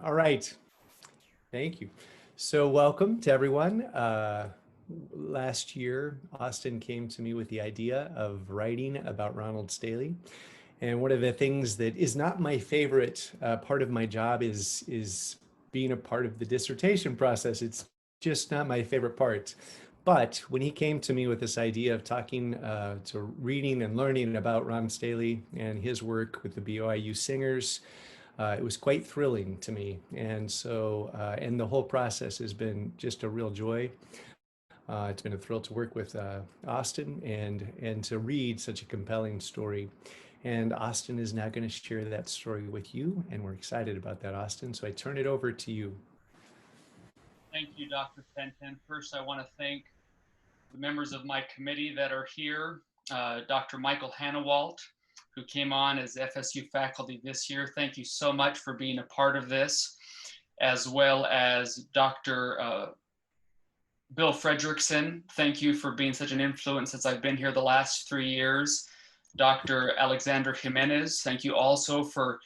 All right. Thank you. So welcome to everyone. Last year, Austin came to me with the idea of writing about Ronald Staheli. And one of the things that is not my favorite part of my job is being a part of the dissertation process. It's just not my favorite part. But when he came to me with this idea of talking to reading and learning about Ron Staheli and his work with the BYU singers, it was quite thrilling to me. And so, and the whole process has been just a real joy. It's been a thrill to work with Austin and to read such a compelling story. And Austin is now going to share that story with you, and we're excited about that, Austin. So I turn it over to you. Thank you, Dr. Fenton. First, I want to thank the members of my committee that are here, Dr. Michael Hannawalt, who came on as FSU faculty this year. Thank you so much for being a part of this, as well as Dr. Bill Fredrickson. Thank you for being such an influence since I've been here the last 3 years. Dr. Alexander Jimenez, thank you also for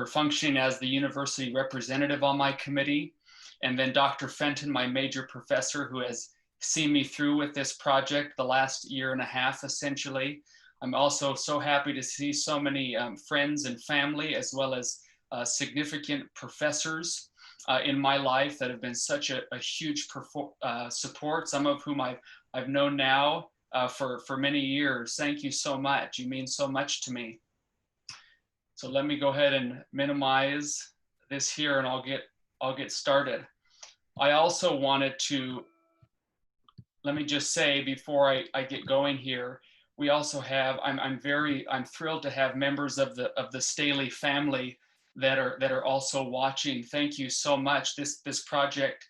functioning as the university representative on my committee. And then Dr. Fenton, my major professor, who has seen me through with this project the last year and a half, essentially. I'm also so happy to see so many friends and family, as well as significant professors in my life that have been such a huge support, some of whom I've known now for many years. Thank you so much. You mean so much to me. So let me go ahead and minimize this here, and I'll get started. I also wanted to, let me just say before I get going here, we also have, I'm thrilled to have members of the Staheli family that are also watching. Thank you so much. This project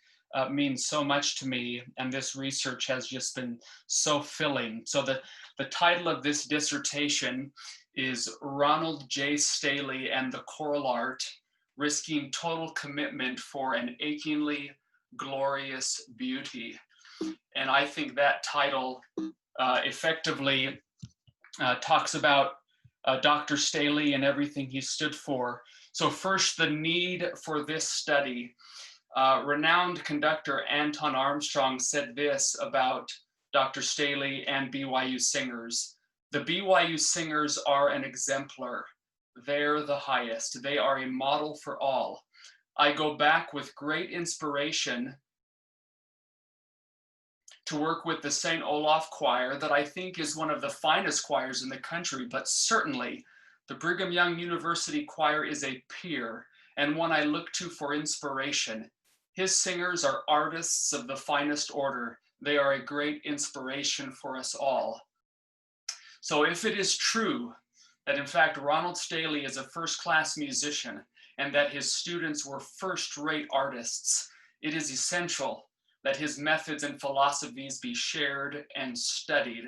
means so much to me, and this research has just been so filling. So the title of this dissertation is Ronald J. Staheli and the Choral Art, Risking Total Commitment for an Achingly Glorious Beauty. And I think that title effectively talks about Dr. Staheli and everything he stood for. So first, the need for this study. Renowned conductor Anton Armstrong said this about Dr. Staheli and BYU singers. The BYU singers are an exemplar. They're the highest. They are a model for all. I go back with great inspiration to work with the St. Olaf Choir that I think is one of the finest choirs in the country, but certainly the Brigham Young University Choir is a peer and one I look to for inspiration. His singers are artists of the finest order. They are a great inspiration for us all. So if it is true that in fact Ronald Staheli is a first-class musician and that his students were first-rate artists, it is essential that his methods and philosophies be shared and studied.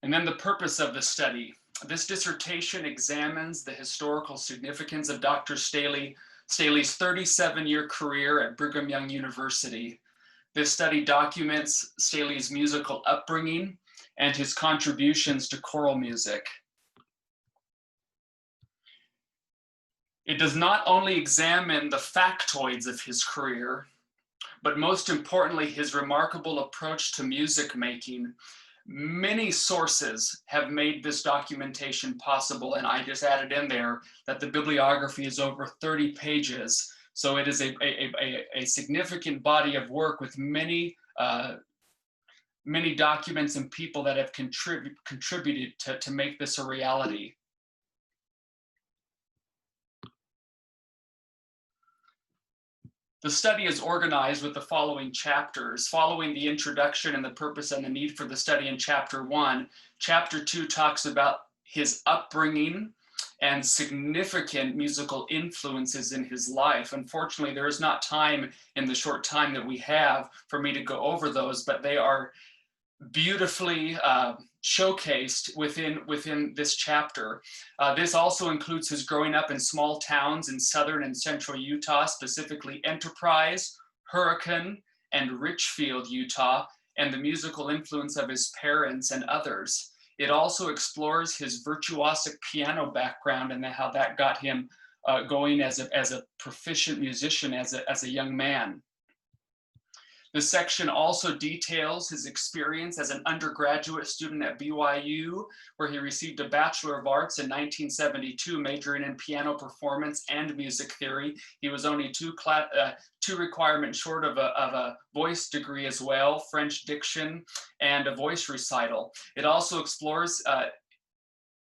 And then the purpose of the study. This dissertation examines the historical significance of Dr. Staheli's 37-year career at Brigham Young University. This study documents Staheli's musical upbringing and his contributions to choral music. It does not only examine the factoids of his career, but most importantly, his remarkable approach to music making. Many sources have made this documentation possible, and I just added in there that the bibliography is over 30 pages. So it is a significant body of work with many documents and people that have contributed to make this a reality. The study is organized with the following chapters. Following the introduction and the purpose and the need for the study in chapter 1, chapter 2 talks about his upbringing and significant musical influences in his life. Unfortunately, there is not time in the short time that we have for me to go over those, but they are beautifully showcased within this chapter. This also includes his growing up in small towns in southern and central Utah, specifically Enterprise, Hurricane, and Richfield, Utah, and the musical influence of his parents and others. It also explores his virtuosic piano background and how that got him going as a proficient musician as a young man. This section also details his experience as an undergraduate student at BYU, where he received a Bachelor of Arts in 1972, majoring in piano performance and music theory. He was only two requirements short of a voice degree as well, French diction and a voice recital. It also explores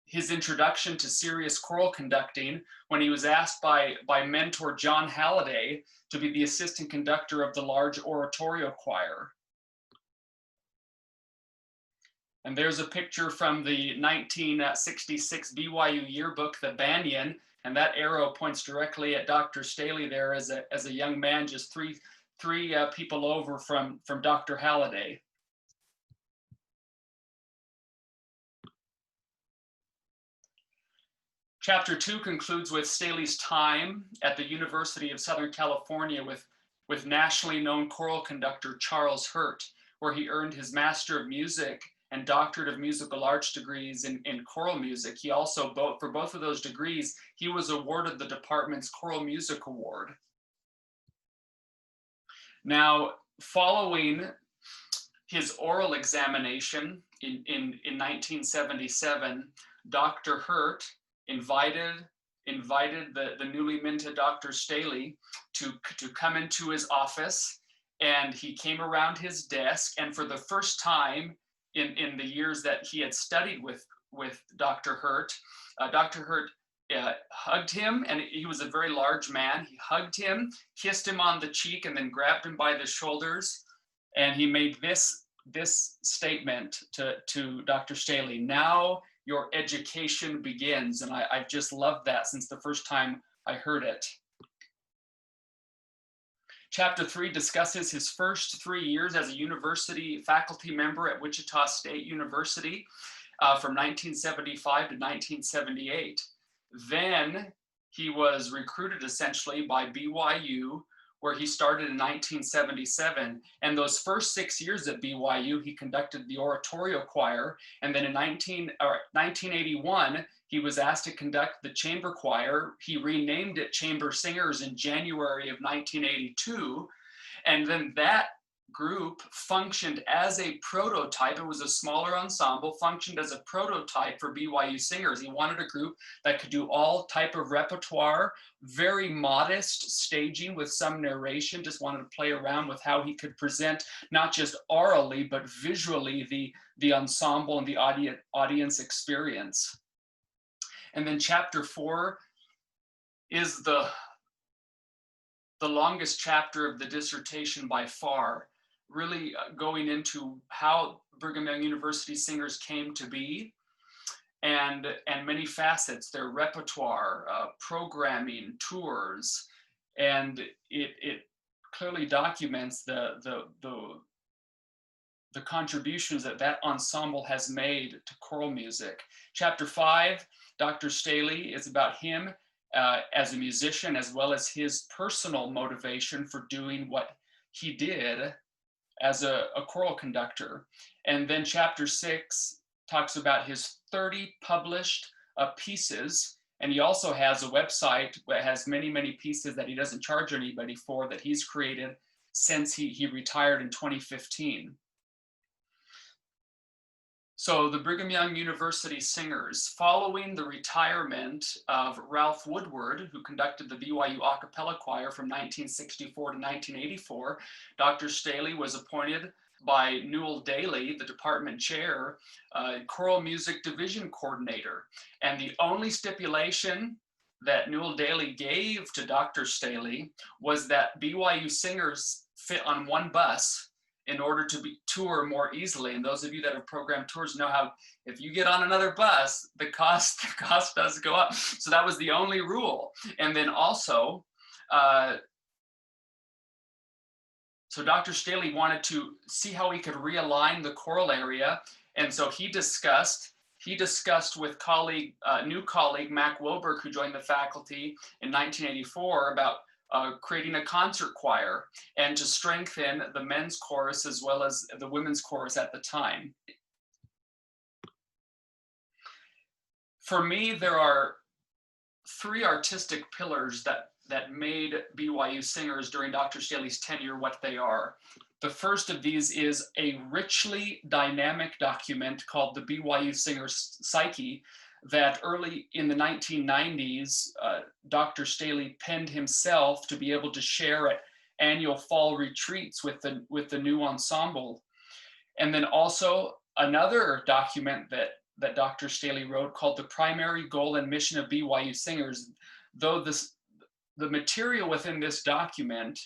his introduction to serious choral conducting when he was asked by mentor John Halliday to be the assistant conductor of the large oratorio choir. And there's a picture from the 1966 BYU yearbook, the Banyan, and that arrow points directly at Dr. Staheli there as a young man, just three people over from Dr. Halliday. Chapter 2 concludes with Staheli's time at the University of Southern California with nationally known choral conductor Charles Hurt, where he earned his Master of Music and Doctorate of Musical Arts degrees in choral music. He also, for both of those degrees, he was awarded the department's Choral Music Award. Now, following his oral examination in 1977, Dr. Hurt invited the newly minted Dr. Staheli to come into his office, and he came around his desk, and for the first time in the years that he had studied with Dr. Hurt, Dr. Hurt hugged him, and he was a very large man. He hugged him, kissed him on the cheek, and then grabbed him by the shoulders, and he made this statement to Dr. Staheli: "Now your education begins." And I've just loved that since the first time I heard it. Chapter 3 discusses his first 3 years as a university faculty member at Wichita State University from 1975 to 1978. Then he was recruited essentially by BYU, where he started in 1977. And those first 6 years at BYU, he conducted the oratorio choir. And then in 1981, he was asked to conduct the chamber choir. He renamed it Chamber Singers in January of 1982. And then that group functioned as a prototype. It was a smaller ensemble, functioned as a prototype for BYU singers. He wanted a group that could do all type of repertoire, very modest staging with some narration, just wanted to play around with how he could present not just orally, but visually the ensemble and the audience experience. And then chapter 4 is the longest chapter of the dissertation by far, really going into how Brigham Young University singers came to be, and many facets, their repertoire, programming, tours, and it clearly documents the contributions that ensemble has made to choral music. Chapter 5, Dr. Staheli, is about him as a musician, as well as his personal motivation for doing what he did as a choral conductor. And then chapter 6 talks about his 30 published pieces. And he also has a website that has many, many pieces that he doesn't charge anybody for, that he's created since he retired in 2015. So the Brigham Young University singers, following the retirement of Ralph Woodward, who conducted the BYU a cappella choir from 1964 to 1984, Dr. Staheli was appointed by Newell Daly, the department chair, choral music division coordinator. And the only stipulation that Newell Daly gave to Dr. Staheli was that BYU singers fit on one bus in order to tour more easily. And those of you that have programmed tours know how if you get on another bus, the cost does go up. So that was the only rule. And then also, so Dr. Staheli wanted to see how he could realign the choral area. And so he discussed with new colleague, Mac Woberg, who joined the faculty in 1984, about creating a concert choir and to strengthen the men's chorus as well as the women's chorus at the time. For me, there are three artistic pillars that made BYU Singers during Dr. Staheli's tenure what they are. The first of these is a richly dynamic document called the BYU Singers Psyche that early in the 1990s, Dr. Staheli penned himself to be able to share at annual fall retreats with the new ensemble. And then also another document that Dr. Staheli wrote called The Primary Goal and Mission of BYU Singers. Though the material within this document,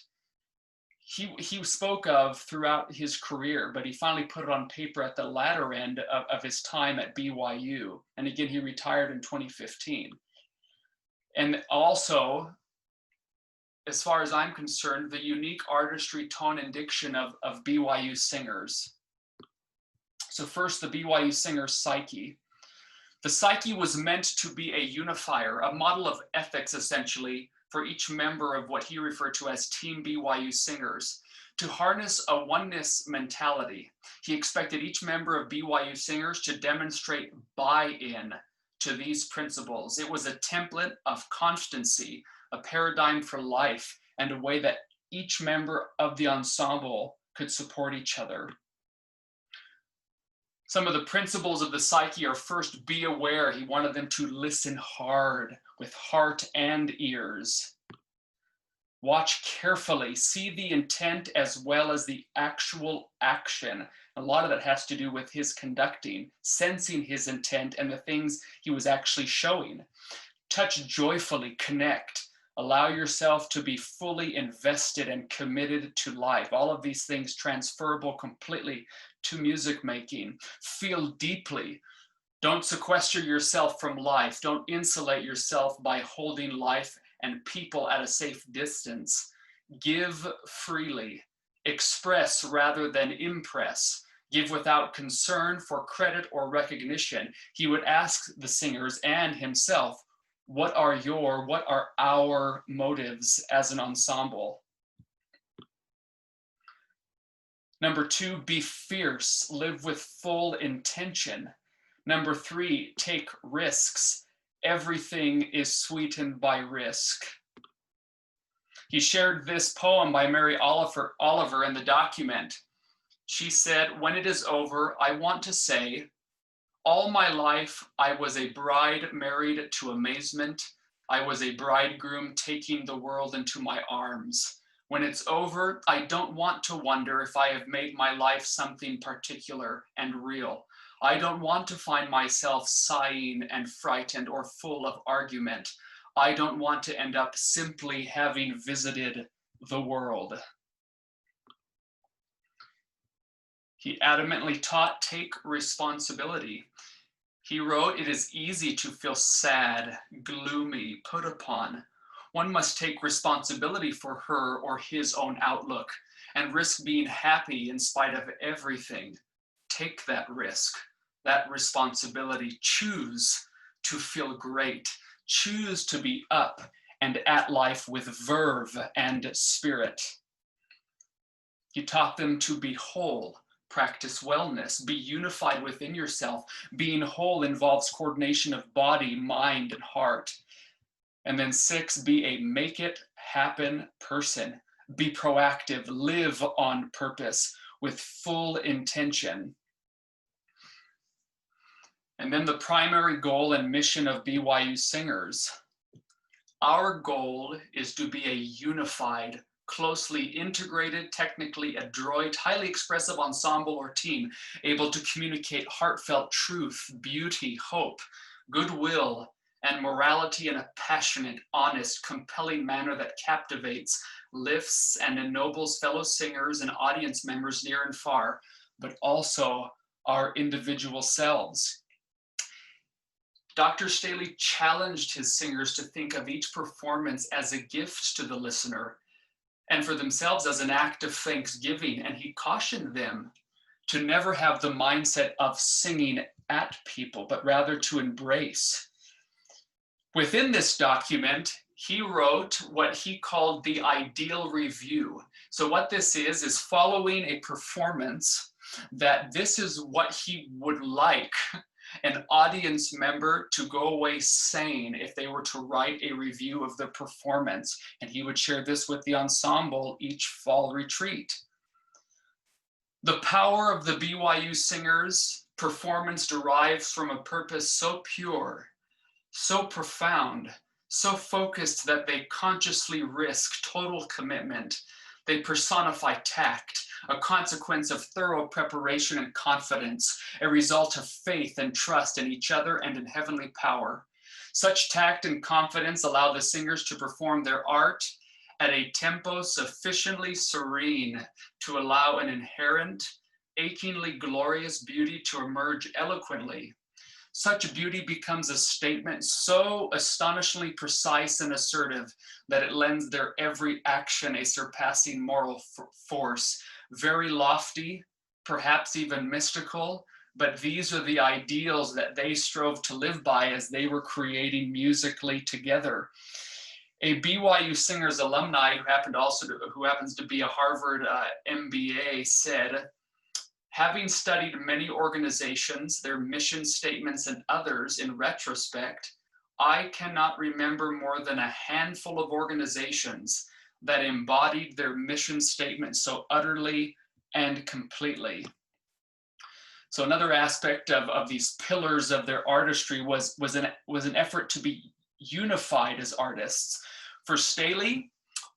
he spoke of throughout his career, but he finally put it on paper at the latter end of his time at BYU. And again, he retired in 2015. And also, as far as I'm concerned, the unique artistry, tone, and diction of BYU Singers. So first, the BYU Singers Psyche. The psyche was meant to be a unifier, a model of ethics, essentially, for each member of what he referred to as Team BYU Singers. To harness a oneness mentality, he expected each member of BYU Singers to demonstrate buy-in to these principles. It was a template of constancy, a paradigm for life, and a way that each member of the ensemble could support each other. Some of the principles of the psyche are first, be aware. He wanted them to listen hard with heart and ears. Watch carefully, see the intent as well as the actual action. A lot of that has to do with his conducting, sensing his intent and the things he was actually showing. Touch joyfully, connect. Allow yourself to be fully invested and committed to life. All of these things transferable completely to music making. Feel deeply. Don't sequester yourself from life. Don't insulate yourself by holding life and people at a safe distance. Give freely. Express rather than impress. Give without concern for credit or recognition. He would ask the singers and himself, what are our motives as an ensemble? Number 2, be fierce, live with full intention. Number 3, take risks. Everything is sweetened by risk. He shared this poem by Mary Oliver in the document. She said, when it is over, I want to say, all my life, I was a bride married to amazement. I was a bridegroom taking the world into my arms. When it's over, I don't want to wonder if I have made my life something particular and real. I don't want to find myself sighing and frightened or full of argument. I don't want to end up simply having visited the world. He adamantly taught, take responsibility. He wrote, it is easy to feel sad, gloomy, put upon. One must take responsibility for her or his own outlook and risk being happy in spite of everything. Take that risk, that responsibility. Choose to feel great. Choose to be up and at life with verve and spirit. He taught them to be whole, practice wellness, be unified within yourself. Being whole involves coordination of body, mind, and heart. And then 6, be a make it happen person. Be proactive, live on purpose with full intention. And then the primary goal and mission of BYU Singers. Our goal is to be a unified, closely integrated, technically adroit, highly expressive ensemble or team, able to communicate heartfelt truth, beauty, hope, goodwill, and morality in a passionate, honest, compelling manner that captivates, lifts, and ennobles fellow singers and audience members near and far, but also our individual selves. Dr. Staheli challenged his singers to think of each performance as a gift to the listener and for themselves as an act of thanksgiving, and he cautioned them to never have the mindset of singing at people, but rather to embrace. Within this document, he wrote what he called the ideal review. So what this is following a performance that this is what he would like an audience member to go away sane if they were to write a review of the performance. And he would share this with the ensemble each fall retreat. The power of the BYU singers' performance derives from a purpose so pure, so profound, so focused that they consciously risk total commitment. They personify tact, a consequence of thorough preparation and confidence, a result of faith and trust in each other and in heavenly power. Such tact and confidence allow the singers to perform their art at a tempo sufficiently serene to allow an inherent, achingly glorious beauty to emerge eloquently. Such beauty becomes a statement so astonishingly precise and assertive that it lends their every action a surpassing moral force, very lofty, perhaps even mystical, but these are the ideals that they strove to live by as they were creating musically together. A BYU Singers alumni who happens to be a Harvard MBA said, having studied many organizations, their mission statements and others in retrospect, I cannot remember more than a handful of organizations that embodied their mission statement so utterly and completely. So another aspect of these pillars of their artistry was an effort to be unified as artists. For Staheli,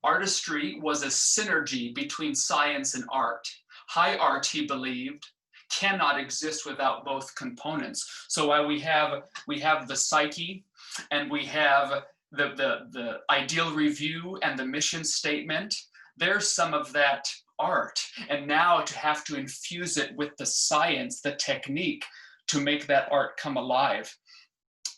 artistry was a synergy between science and art. High art, he believed, cannot exist without both components. So while we have the psyche and we have the ideal review and the mission statement, there's some of that art. And now to have to infuse it with the science, the technique to make that art come alive.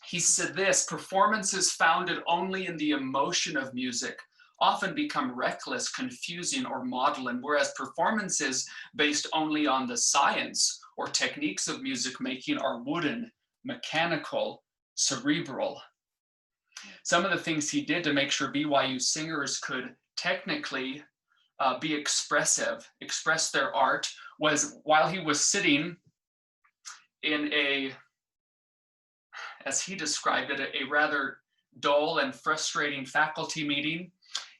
He said this, performances founded only in the emotion of music often become reckless, confusing, or maudlin, whereas performances based only on the science or techniques of music making are wooden, mechanical, cerebral. Some of the things he did to make sure BYU singers could technically be expressive, express their art, was while he was sitting in a, as he described it, a rather dull and frustrating faculty meeting,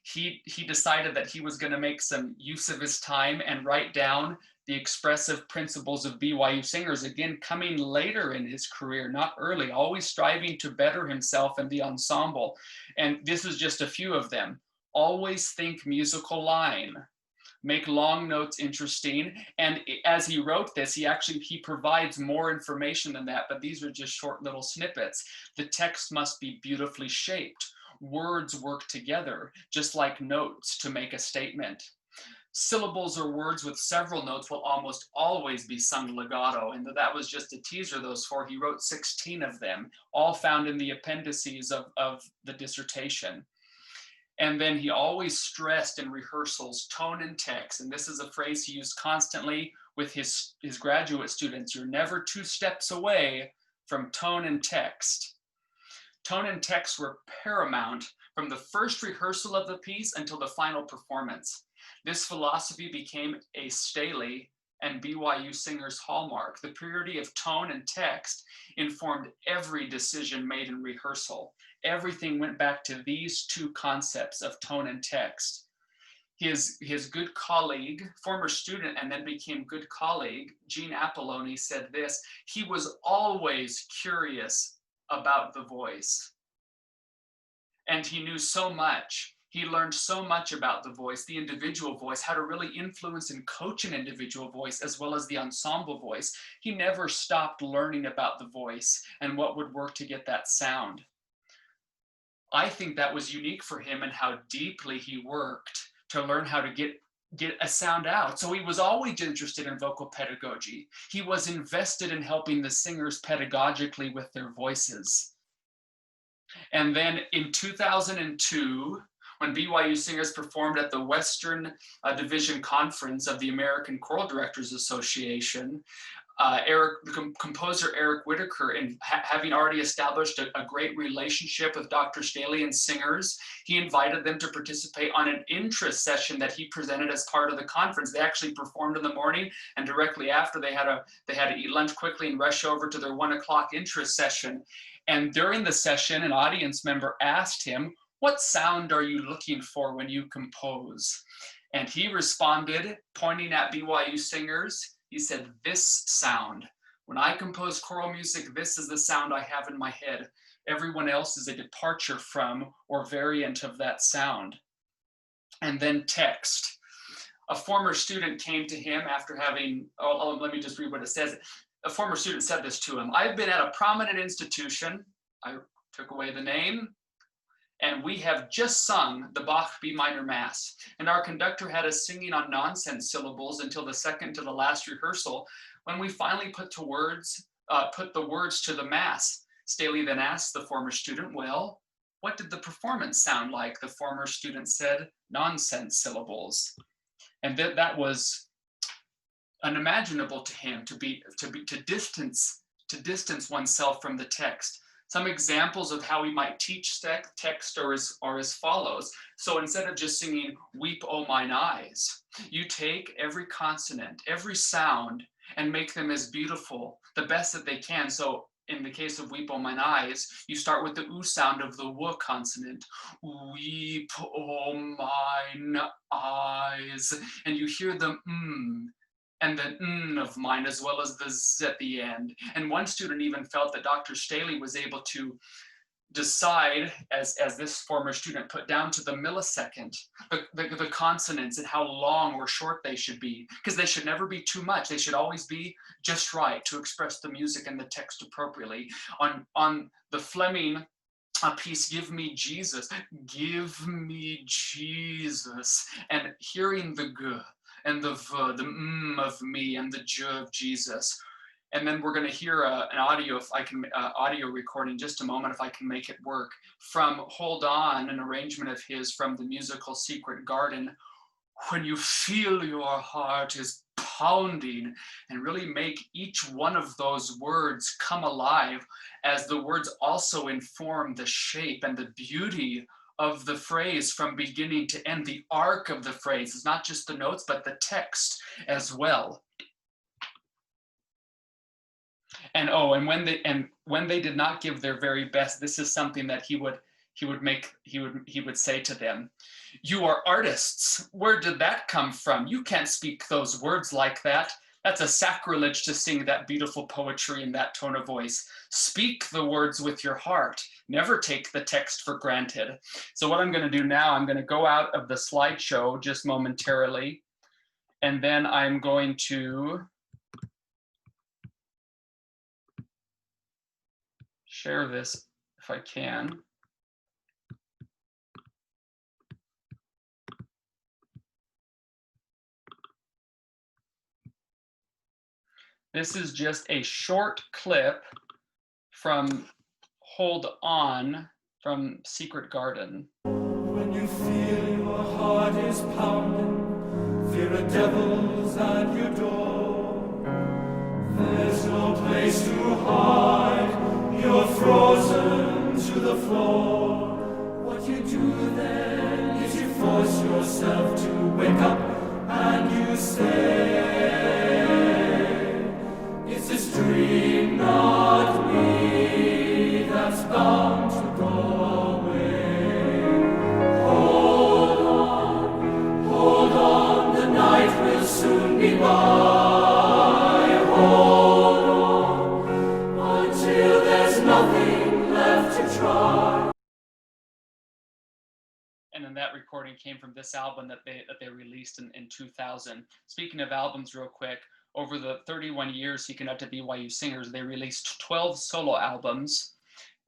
he decided that he was going to make some use of his time and write down the expressive principles of BYU singers, again, coming later in his career, not early, always striving to better himself and the ensemble. And this is just a few of them. Always think musical line. Make long notes interesting. And as he wrote this, he provides more information than that, but these are just short little snippets. The text must be beautifully shaped. Words work together, just like notes to make a statement. Syllables or words with several notes will almost always be sung legato, and that was just a teaser, those four. He wrote 16 of them, all found in the appendices of the dissertation. And then he always stressed in rehearsals tone and text, and this is a phrase he used constantly with his graduate students. You're never 2 steps away from tone and text. Tone and text were paramount from the first rehearsal of the piece until the final performance. This philosophy became a Staheli and BYU singers' hallmark. The purity of tone and text informed every decision made in rehearsal. Everything went back to these 2 concepts of tone and text. His good colleague, former student and then became good colleague, Gene Apolloni, said this, he was always curious about the voice. And he knew so much. He learned so much about the voice, the individual voice, how to really influence and coach an individual voice as well as the ensemble voice. He never stopped learning about the voice and what would work to get that sound. I think that was unique for him and how deeply he worked to learn how to get a sound out. So he was always interested in vocal pedagogy. He was invested in helping the singers pedagogically with their voices. And then in 2002, when BYU singers performed at the Western Division Conference of the American Choral Directors Association, Composer Eric Whitaker, and having already established a great relationship with Dr. Staheli and singers, he invited them to participate on an interest session that he presented as part of the conference. They actually performed in the morning, and directly after they had to eat lunch quickly and rush over to their 1 o'clock interest session. And during the session, an audience member asked him, "What sound are you looking for when you compose?" And he responded, pointing at BYU singers, he said, "This sound. When I compose choral music, this is the sound I have in my head. Everyone else is a departure from or variant of that sound." And then text. A former student came to him after having, let me just read what it says. A former student said this to him: "I've been at a prominent institution," I took away the name, "and we have just sung the Bach B minor Mass. And our conductor had us singing on nonsense syllables until the second to the last rehearsal, when we finally put the words to the Mass." Staheli then asked the former student, "Well, what did the performance sound like?" The former student said, "Nonsense syllables." And that was unimaginable to him, to distance oneself from the text. Some examples of how we might teach text are as follows. So instead of just singing "Weep, O mine eyes," you take every consonant, every sound, and make them as beautiful, the best that they can. So in the case of "Weep, O mine eyes," you start with the oo sound of the w consonant. "Weep, O mine eyes," and you hear the and the "n" of mine, as well as the "z" at the end. And one student even felt that Dr. Staheli was able to decide, as this former student put down to the millisecond, the consonants and how long or short they should be, because they should never be too much. They should always be just right to express the music and the text appropriately. On the Fleming piece, "Give Me Jesus," give me Jesus, and hearing the g and the v, the of me and the j of Jesus. And then we're going to hear an audio, if I can, audio recording, just a moment, if I can make it work, from "Hold On," an arrangement of his from the musical Secret Garden. When you feel your heart is pounding, and really make each one of those words come alive, as the words also inform the shape and the beauty of the phrase from beginning to end. The arc of the phrase is not just the notes, but the text as well. And when they did not give their very best, this is something that he would say to them: "You are artists. Where did that come from? You can't speak those words like that. That's a sacrilege to sing that beautiful poetry in that tone of voice. Speak the words with your heart. Never take the text for granted." So what I'm going to do now, I'm going to go out of the slideshow just momentarily, and then I'm going to share this if I can. This is just a short clip from "Hold On" from Secret Garden. When you feel your heart is pounding, fear a devil's at your door. There's no place to hide, you're frozen to the floor. What you do then is you force yourself to wake up, and you say, "It's this dream, not me, that's bound to go away. Hold on, the night will soon be by. Hold on, until there's nothing left to try." And then that recording came from this album that they released in 2000. Speaking of albums real quick, over the 31 years he conducted BYU Singers, they released 12 solo albums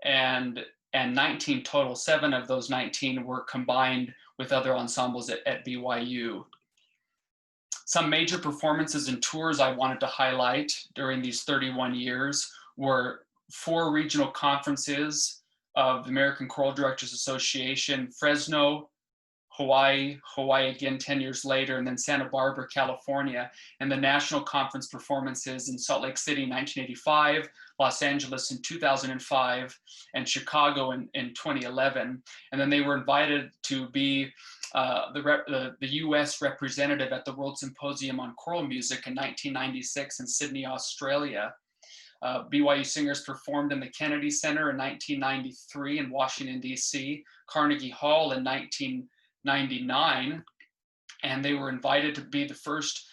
and 19 total. 7 of those 19 were combined with other ensembles at BYU. Some major performances and tours I wanted to highlight during these 31 years were 4 regional conferences of the American Choral Directors Association: Fresno, Hawaii again 10 years later, and then Santa Barbara, California, and the national conference performances in Salt Lake City in 1985, Los Angeles in 2005, and Chicago in 2011. And then they were invited to be the US representative at the World Symposium on Choral Music in 1996 in Sydney, Australia. BYU singers performed in the Kennedy Center in 1993 in Washington, D.C., Carnegie Hall in 1999, and they were invited to be the first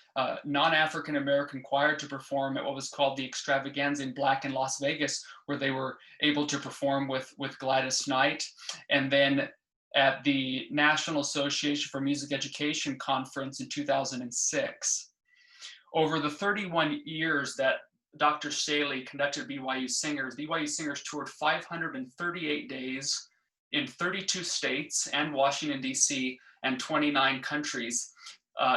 non-African American choir to perform at what was called the Extravaganza in Black in Las Vegas, where they were able to perform with Gladys Knight. And then at the National Association for Music Education Conference in 2006. Over the 31 years that Dr. Staheli conducted BYU Singers toured 538 days in 32 states and Washington, D.C., and 29 countries.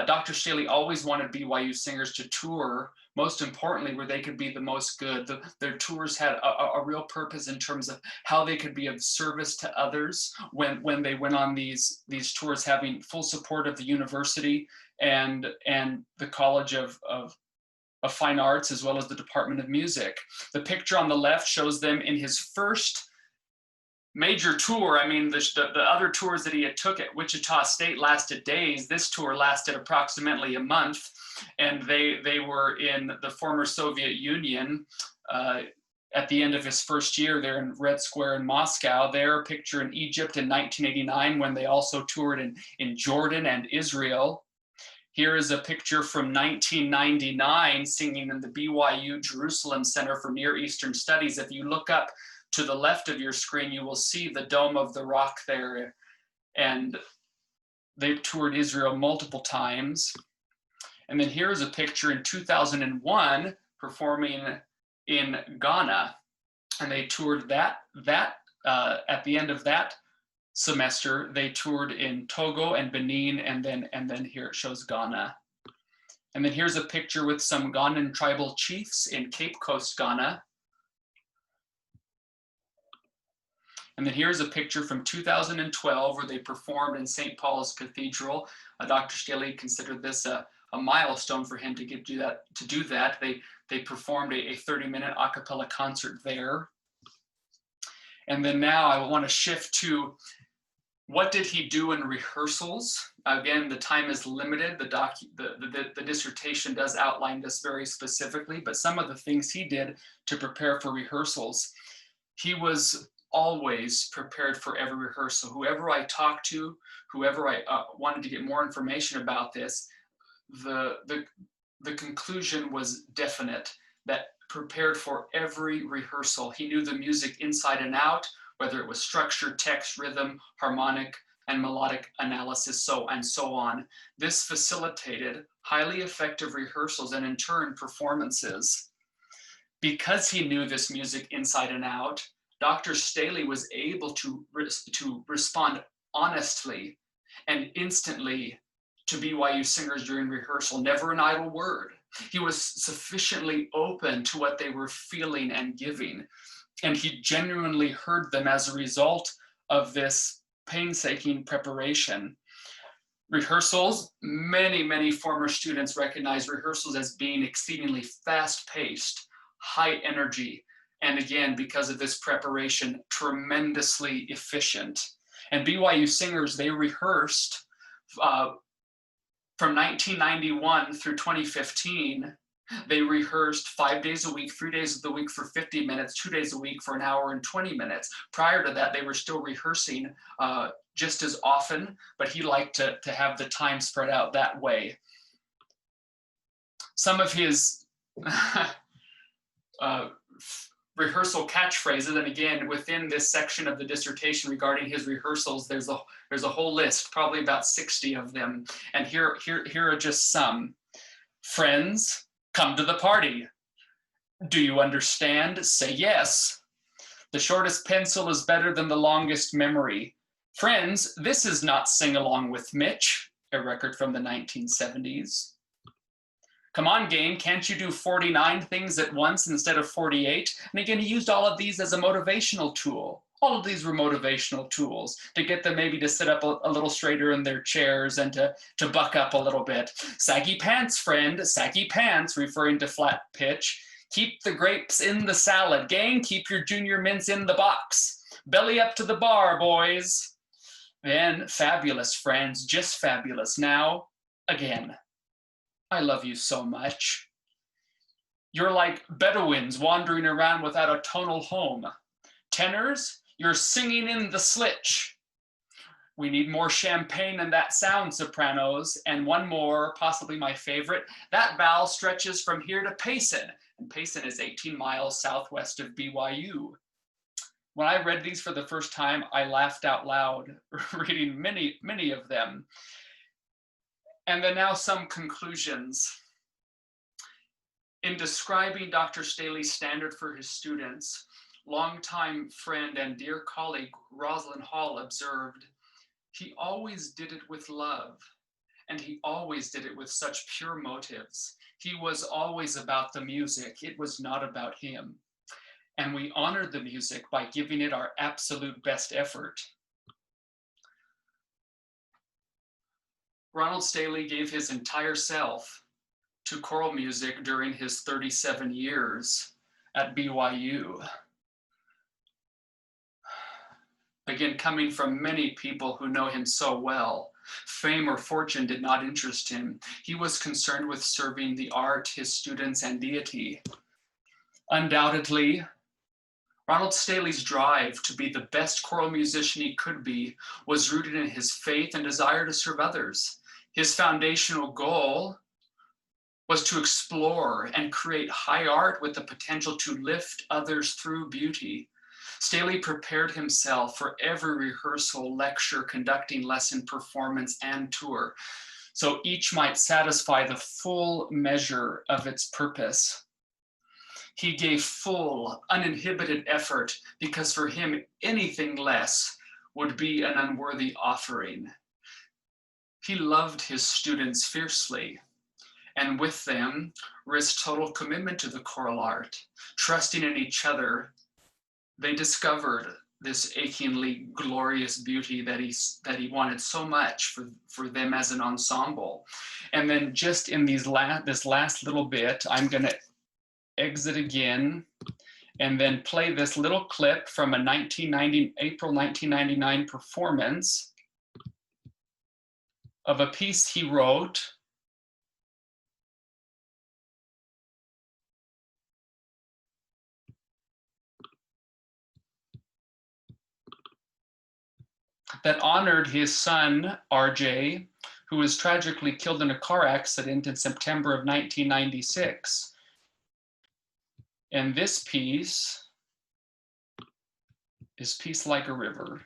Dr. Staheli always wanted BYU Singers to tour, most importantly, where they could be the most good. Their tours had a real purpose in terms of how they could be of service to others when they went on these tours, having full support of the university and the College of Fine Arts, as well as the Department of Music. The picture on the left shows them in his first major tour. I mean, the other tours that he had took at Wichita State lasted days. This tour lasted approximately a month, and they were in the former Soviet Union at the end of his first year. They're in Red Square in Moscow. There, a picture in Egypt in 1989, when they also toured in Jordan and Israel. Here is a picture from 1999, singing in the BYU Jerusalem Center for Near Eastern Studies. If you look up to the left of your screen, you will see the Dome of the Rock there. And they've toured Israel multiple times. And then here's a picture in 2001 performing in Ghana. And they toured that at the end of that semester, they toured in Togo and Benin, and then here it shows Ghana. And then here's a picture with some Ghanaian tribal chiefs in Cape Coast, Ghana. And then here's a picture from 2012 where they performed in St. Paul's Cathedral. Dr. Staheli considered this a milestone for him to do that. They performed a 30-minute a cappella concert there. And then now I want to shift to what did he do in rehearsals? Again, the time is limited. The dissertation does outline this very specifically, but some of the things he did to prepare for rehearsals. He was always prepared for every rehearsal. Whoever I talked to, whoever I wanted to get more information about this, the conclusion was definite, that prepared for every rehearsal. He knew the music inside and out, whether it was structure, text, rhythm, harmonic, and melodic analysis, so on. This facilitated highly effective rehearsals and in turn performances. Because he knew this music inside and out, Dr. Staheli was able to respond honestly and instantly to BYU singers during rehearsal, never an idle word. He was sufficiently open to what they were feeling and giving, and he genuinely heard them as a result of this painstaking preparation. Rehearsals, many former students recognize rehearsals as being exceedingly fast-paced, high energy, and again, because of this preparation, tremendously efficient. And BYU singers, they rehearsed from 1991 through 2015, they rehearsed 5 days a week, 3 days of the week for 50 minutes, 2 days a week for an hour and 20 minutes. Prior to that, they were still rehearsing just as often, but he liked to have the time spread out that way. Some of his rehearsal catchphrases, and again, within this section of the dissertation regarding his rehearsals, there's a whole list, probably about 60 of them. And here are just some. Friends, come to the party. Do you understand? Say yes. The shortest pencil is better than the longest memory. Friends, this is not Sing Along with Mitch, a record from the 1970s. Come on, game, can't you do 49 things at once instead of 48? And again, he used all of these as a motivational tool. All of these were motivational tools to get them maybe to sit up a little straighter in their chairs and to buck up a little bit. Saggy pants, friend, saggy pants, referring to flat pitch. Keep the grapes in the salad. Gang, keep your junior mints in the box. Belly up to the bar, boys. Then, fabulous, friends, just fabulous. Now, again, I love you so much. You're like Bedouins wandering around without a tonal home. Tenors, you're singing in the slitch. We need more champagne in that sound, sopranos. And one more, possibly my favorite. That vowel stretches from here to Payson. And Payson is 18 miles southwest of BYU. When I read these for the first time, I laughed out loud, reading many of them. And then now some conclusions. In describing Dr. Staheli's standard for his students, longtime friend and dear colleague Rosalind Hall observed, he always did it with love, and he always did it with such pure motives. He was always about the music. It was not about him. And we honored the music by giving it our absolute best effort. Ronald Staheli gave his entire self to choral music during his 37 years at BYU. Again, coming from many people who know him so well, fame or fortune did not interest him. He was concerned with serving the art, his students, and deity. Undoubtedly, Ronald Staheli's drive to be the best choral musician he could be was rooted in his faith and desire to serve others. His foundational goal was to explore and create high art with the potential to lift others through beauty. Staheli prepared himself for every rehearsal, lecture, conducting lesson, performance, and tour, so each might satisfy the full measure of its purpose. He gave full, uninhibited effort because for him, anything less would be an unworthy offering. He loved his students fiercely, and with them risked total commitment to the choral art. Trusting in each other, they discovered this achingly glorious beauty that he wanted so much for them as an ensemble. And then just in this last little bit, I'm gonna exit again and then play this little clip from a April 1999 performance of a piece he wrote that honored his son, RJ, who was tragically killed in a car accident in September of 1996. And this piece is Peace Like a River.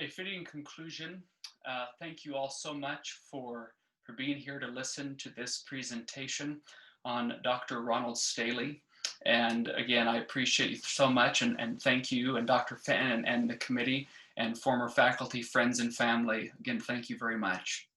a fitting conclusion. Thank you all so much for being here to listen to this presentation on Dr. Ronald Staheli. And again, I appreciate you so much, and thank you and Dr. Fenton and the committee and former faculty, friends, and family. Again, thank you very much.